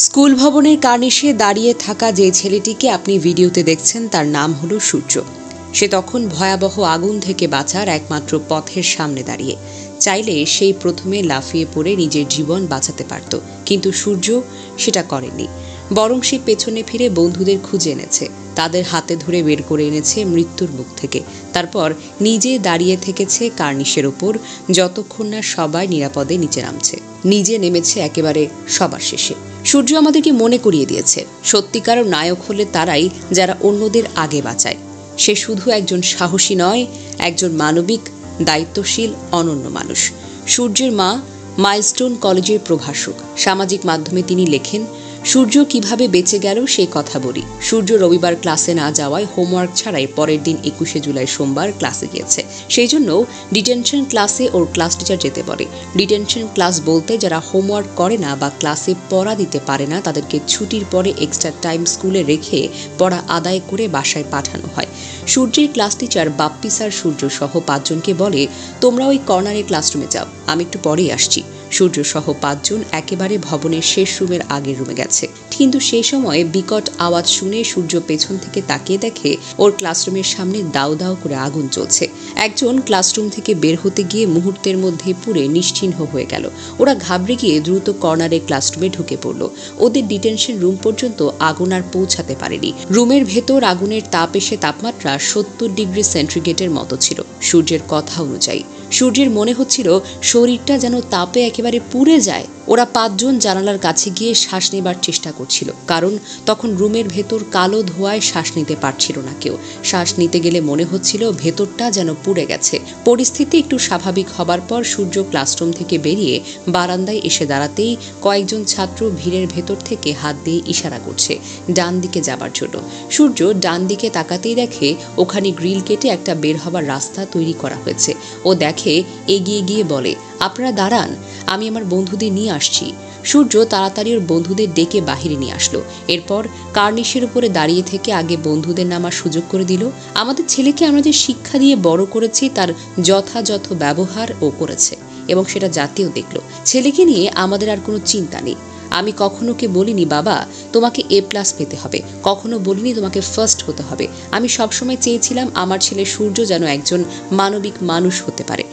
School ভবনের কার্নিশে দাঁড়িয়ে থাকা যে ছেলেটিকে আপনি ভিডিওতে দেখছেন তার নাম হলো সূর্য। সে তখন ভয়াবহ আগুন থেকে বাঁচার একমাত্র পথের সামনে দাঁড়িয়ে। চাইলে সেই প্রথমে লাফিয়ে পড়ে নিজের জীবন বাঁচাতে পারত, কিন্তু সূর্য সেটা করেনি। বরং সে পেছনে ফিরে বন্ধুদের খুঁজে এনেছে, তাদের হাতে ধরে বের করে এনেছে মৃত্যুর মুখ থেকে। তারপর নিজে দাঁড়িয়ে থেকেছে কার্নিশের ওপর, যতক্ষণ না সবাই নিরাপদে নিচে নামছে। নিজে নেমেছে একেবারে সবার শেষে। সূর্য আমাদেরকে মনে করিয়ে দিয়েছে, সত্যিকার নায়ক হলে তারাই যারা অন্যদের আগে বাঁচায়। সে শুধু একজন সাহসী নয়, একজন মানবিক, দায়িত্বশীল, অনন্য মানুষ। সূর্যের মা মাইলস্টোন কলেজের প্রভাষক। সামাজিক মাধ্যমে তিনি লেখেন, সূর্য কিভাবে বেঁচে গেল সেই কথা বলি। সূর্য রবিবার ক্লাসে না যাওয়ায় হোমওয়ার্ক ছাড়াই পরের দিন 21শে জুলাই সোমবার ক্লাসে গিয়েছে। সেই জন্য ডিটেনশন ক্লাসে ওর ক্লাস টিচার যেতে বলে। ডিটেনশন ক্লাস বলতে যারা হোমওয়ার্ক করে না বা ক্লাসে পড়া দিতে পারে না তাদেরকে ছুটির পরে এক্সট্রা টাইম স্কুলে রেখে পড়া আদায় করে বাসায় পাঠানো হয়। সূর্যের ক্লাস টিচার বাপ্পি স্যার সূর্য সহ 5 জনকে বলে, তোমরা ওই কর্নারের ক্লাসরুমে যাও, আমি একটু পরেই আসছি। সূর্য সহ 5 জন একেবারে ভবনের শেষ রুমের আগের রুমে গেছে। কিন্তু সেই সময় বিকট আওয়াজ শুনে সূর্য পেছন থেকে তাকিয়ে দেখে ওর ক্লাসরুমের সামনে দাউ দাউ করে আগুন জ্বলছে। একজন ক্লাসরুম থেকে বের হতে গিয়ে মুহূর্তের মধ্যে পুড়ে নিশ্চিহ্ন হয়ে গেল। ওরা ঘাবড়ে গিয়ে দ্রুত কর্নারের ক্লাসরুমে ঢুকে পড়ল। ওদের ডিটেনশন রুম পর্যন্ত আগুন আর পৌঁছাতে পারেনি। রুমের ভেতর আগুনের তাপ এসে তাপমাত্রা 70 ডিগ্রি সেন্টিগ্রেডের মতো ছিল। সূর্যের কথা অনুযায়ী সূর্যের মনে হচ্ছিল শরীরটা যেন তাপে একেবারে পুড়ে যায়। ওরা 5 জন জানালার কাছে গিয়ে শ্বাস নেবার চেষ্টা করছিল, কারণ তখন রুমের ভেতর কালো ধোঁয়ায় শ্বাস নিতে পারছিল না কেউ। শ্বাস নিতে গেলে মনে হচ্ছিল ভেতরটা যেন পুড়ে গেছে। পরিস্থিতি একটু স্বাভাবিক হবার পর সূর্য ক্লাসরুম থেকে বেরিয়ে বারান্দায় এসে দাঁড়াতেই কয়েকজন ছাত্র ভিড়ের ভেতর থেকে হাত দিয়ে ইশারা করছে ডান দিকে যাবার জন্য। সূর্য ডান দিকে তাকাতেই দেখে ওখানে গ্রিল কেটে একটা বের হবার রাস্তা তৈরি করা হয়েছে। ও দেখে, এগিয়ে গিয়ে বলে, আপনারা দাঁড়ান, আমি আমার বন্ধুদের নিয়ে আসছি। সূর্য তাড়াতাড়ি ওর বন্ধুদের ডেকে বাহিরে নিয়ে আসলো। এরপর কার্নিশের উপরে দাঁড়িয়ে থেকে আগে বন্ধুদের নামার সুযোগ করে দিল। আমাদের ছেলেকে আমরা যে শিক্ষা দিয়ে বড় করেছি তার যথাযথ ব্যবহার ও করেছে, এবং সেটা জাতীয় দেখলো। ছেলেকে নিয়ে আমাদের আর কোনো চিন্তা নেই। আমি কখনো কে বলিনি বাবা তোমাকে A+ পেতে হবে, কখনো বলিনি তোমাকে ফার্স্ট হতে হবে। আমি সবসময় চেয়েছিলাম আমার ছেলে সূর্য যেন একজন মানবিক মানুষ হতে পারে।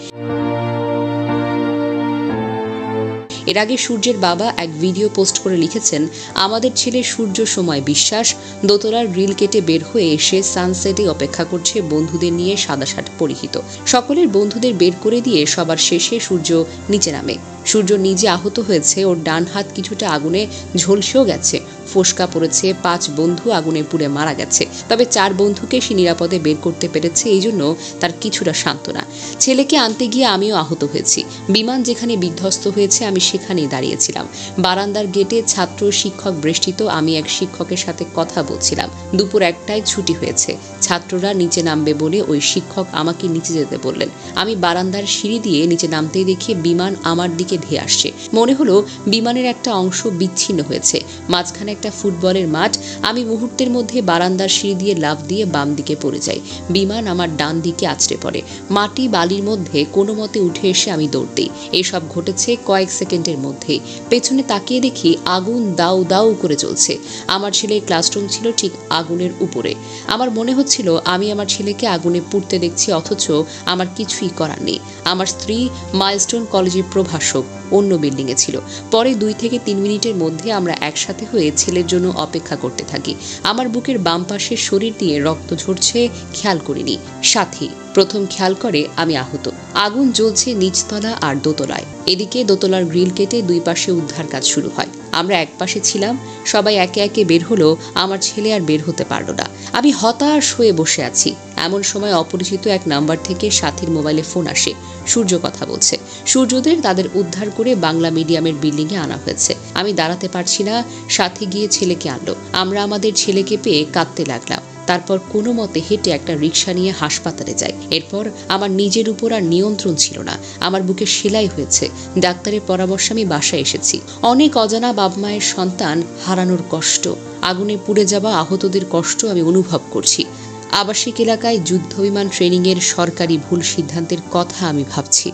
এর আগে সূর্যের বাবা এক ভিডিও পোস্ট করে লিখেছেন, আমাদের ছেলে সূর্য সময় বিশ্বাস দোতলার গ্রিল কেটে বের হয়ে এসে সানসেটে অপেক্ষা করছে বন্ধুদের নিয়ে সাদা শার্ট পরিহিত। সকলের বন্ধুদের বের করে দিয়ে সবার শেষে সূর্য নিচে নামে। সূর্য নিজে আহত হয়েছে, ওর ডান হাত কিছুটা আগুনে ঝলসেও গেছে। ফোসকা পড়েছে, 5 বন্ধু আগুনে পুড়ে মারা গেছে। তবে 4 বন্ধুকে সে নিরাপদে বের করতে পেরেছে, এই জন্য তার কিছুটা সান্ত্বনা। ছেলেকে আনতে গিয়ে আমিও আহত হয়েছি। বিমান যেখানে বিধ্বস্ত হয়েছে আমি সেখানেই দাঁড়িয়েছিলাম। বারান্দার গেটে ছাত্র শিক্ষক বেষ্টিত, আমি এক শিক্ষকের সাথে কথা বলছিলাম। দুপুর 1টায় ছুটি হয়েছে। ছাত্ররা নিচে নামবে বলে ওই শিক্ষক আমাকে নিচে যেতে বললেন। আমি বারান্দার সিঁড়ি দিয়ে নিচে নামতেই দেখি বিমান আমার দিকে ধেয়ে আসছে। মনে হলো বিমানের একটা অংশ বিচ্ছিন্ন হয়েছে। মাঝখানে একটা ফুটবলের মাঠ। আমি মুহূর্তের মধ্যে বারান্দার সিঁড়ি দিয়ে লাফ দিয়ে বাম দিকে পড়ে যাই। বিমান আমার ডান দিকে আছড়ে পড়ে। মাটি বালির মধ্যে কোনো মতে উঠে এসে আমি দৌড় দিই। এইসব ঘটেছে কয়েক সেকেন্ডের মধ্যেই। পেছনে তাকিয়ে দেখি আগুন দাউ দাউ করে জ্বলছে। আমার ছেলের ক্লাসরুম ছিল ঠিক আগুনের উপরে। আমার মনে হচ্ছিল আমি আমার ছেলেকে আগুনে পুড়তে দেখছি, অথচ আমার কিছুই করার নেই। আমার স্ত্রী মাইলস্টোন কলেজের প্রভাষক অন্য বিল্ডিংয়ে ছিল। পরে 2 থেকে 3 মিনিটের মধ্যে আমরা একসাথে হয়ে ছেলের জন্য অপেক্ষা করতে থাকি। আমার বুকের বাম পাশের শরীর দিয়ে রক্ত ঝরছে, খেয়াল করিনি। সাথী প্রথম খেয়াল করে আমি আহত। আগুন জ্বলছে নিচতলা আর দোতলায়। এদিকে দোতলার গ্রিল কেটে 2 পাশে উদ্ধার কাজ শুরু হয়। আমরা এক পাশে ছিলাম, সবাই একে একে বের হলো। আমার ছেলে আর বের হতে পারল না। আমি হতাশ হয়ে বসে আছি। এমন সময় অপরিচিত এক নাম্বার থেকে সাথীর মোবাইলে ফোন আসে। সূর্য কথা বলছে। সূর্যদের তাদের উদ্ধার করে বাংলা মিডিয়ামের বিল্ডিংয়ে আনা হয়েছে। আমি দাঁড়াতে পারছি না। সাথী গিয়ে ছেলেকে আনলো। আমরা আমাদের ছেলেকে পেয়ে কাঁদতে লাগলাম। তারপর কোনো মতে হেঁটে একটা রিক্সা নিয়ে হাসপাতালে যাই। এরপর আমার নিজের উপর আর নিয়ন্ত্রণ ছিল না। আমার বুকে সেলাই হয়েছে। ডাক্তারের পরামর্শে আমি বাসায় এসেছি। অনেক অজানা বাবা মায়ের সন্তান হারানোর কষ্ট, আগুনে পুড়ে যাওয়া আহতদের কষ্ট আমি অনুভব করছি। আবাসিক এলাকায় যুদ্ধ বিমান ট্রেনিংয়ের সরকারি ভুল সিদ্ধান্তের কথা আমি ভাবছি।